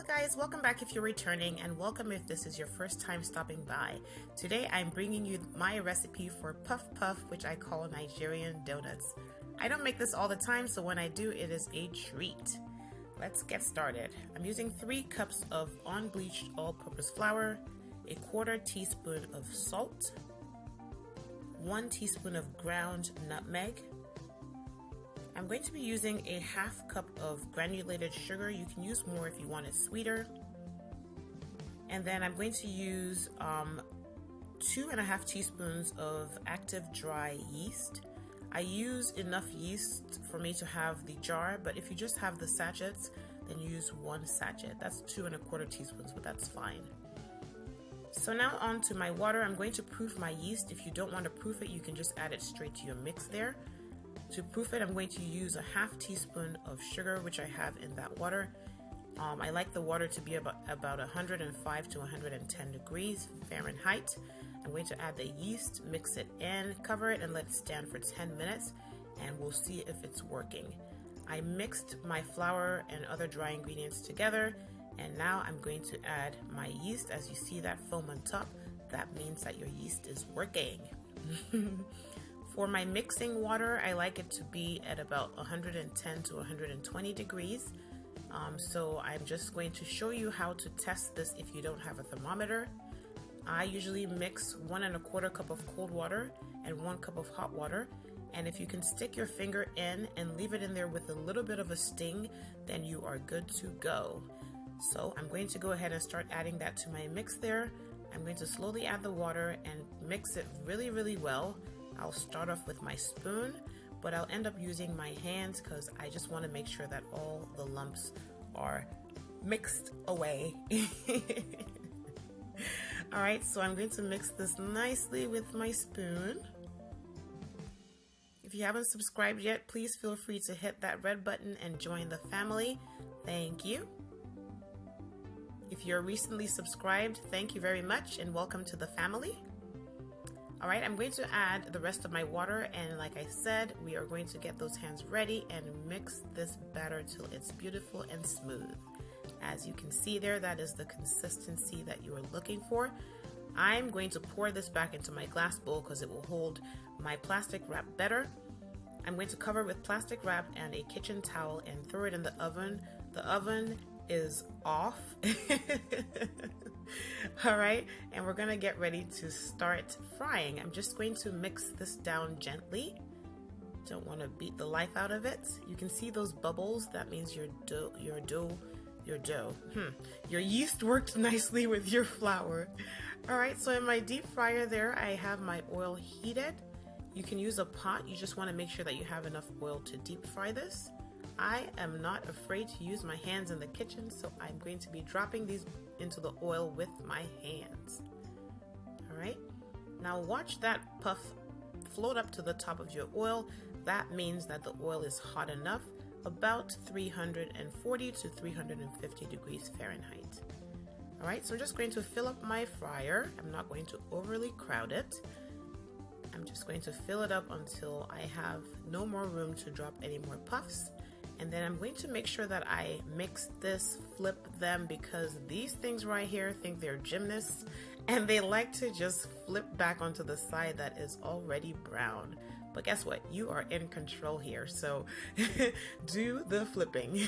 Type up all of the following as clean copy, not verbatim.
guys, welcome back if you're returning, and welcome if this is your first time stopping by. Today I'm bringing you my recipe for puff puff, which I call Nigerian donuts. I don't make this all the time, so when I do, it is a treat. Let's get started. I'm using 3 cups of unbleached all-purpose flour, a 1/4 teaspoon of salt, 1 teaspoon of ground nutmeg. I'm going to be using a 1/2 cup of granulated sugar. You can use more if you want it sweeter. And then I'm going to use 2.5 teaspoons of active dry yeast. I use enough yeast for me to have the jar, but if you just have the sachets, then use 1 sachet. That's 2.25 teaspoons, but that's fine. So now on to my water. I'm going to proof my yeast. If you don't want to proof it, you can just add it straight to your mix there. To proof it, I'm going to use a 1/2 teaspoon of sugar, which I have in that water. I like the water to be about 105 to 110 degrees Fahrenheit. I'm going to add the yeast, mix it in, cover it, and let it stand for 10 minutes, and we'll see if it's working. I mixed my flour and other dry ingredients together, and now I'm going to add my yeast. As you see that foam on top, that means that your yeast is working. For my mixing water, I like it to be at about 110 to 120 degrees. So I'm just going to show you how to test this if you don't have a thermometer. I usually mix 1.25 cup of cold water and 1 cup of hot water. And if you can stick your finger in and leave it in there with a little bit of a sting, then you are good to go. So I'm going to go ahead and start adding that to my mix there. I'm going to slowly add the water and mix it really, really well. I'll start off with my spoon, but I'll end up using my hands because I just want to make sure that all the lumps are mixed away. Alright, so I'm going to mix this nicely with my spoon. If you haven't subscribed yet, please feel free to hit that red button and join the family. Thank you. If you're recently subscribed, thank you very much and welcome to the family. Alright, I'm going to add the rest of my water, and like I said, we are going to get those hands ready and mix this batter till it's beautiful and smooth. As you can see there, that is the consistency that you are looking for. I'm going to pour this back into my glass bowl because it will hold my plastic wrap better. I'm going to cover with plastic wrap and a kitchen towel and throw it in the oven. The oven is off. Alright, and we're gonna get ready to start frying. I'm just going to mix this down gently. Don't want to beat the life out of it. You can see those bubbles. That means your yeast worked nicely with your flour. Alright, so in my deep fryer there, I have my oil heated. You can use a pot. You just want to make sure that you have enough oil to deep fry this. I am not afraid to use my hands in the kitchen, so I'm going to be dropping these into the oil with my hands. Alright, now watch that puff float up to the top of your oil. That means that the oil is hot enough, about 340 to 350 degrees Fahrenheit. Alright, so I'm just going to fill up my fryer. I'm not going to overly crowd it. I'm just going to fill it up until I have no more room to drop any more puffs. And then I'm going to make sure that I mix this, flip them, because these things right here think they're gymnasts and they like to just flip back onto the side that is already brown. But guess what? You are in control here, so do the flipping.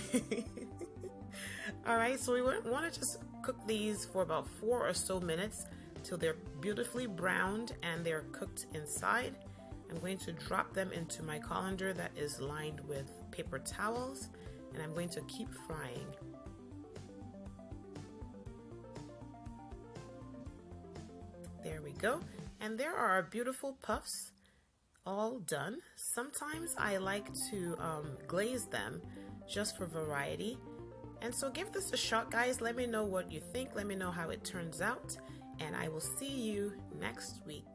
Alright, so we want to just cook these for about 4 or so minutes till they're beautifully browned and they're cooked inside. I'm going to drop them into my colander that is lined with paper towels, and I'm going to keep frying. There we go. And there are our beautiful puffs all done. Sometimes I like to glaze them just for variety. And so give this a shot, guys. Let me know what you think. Let me know how it turns out. And I will see you next week.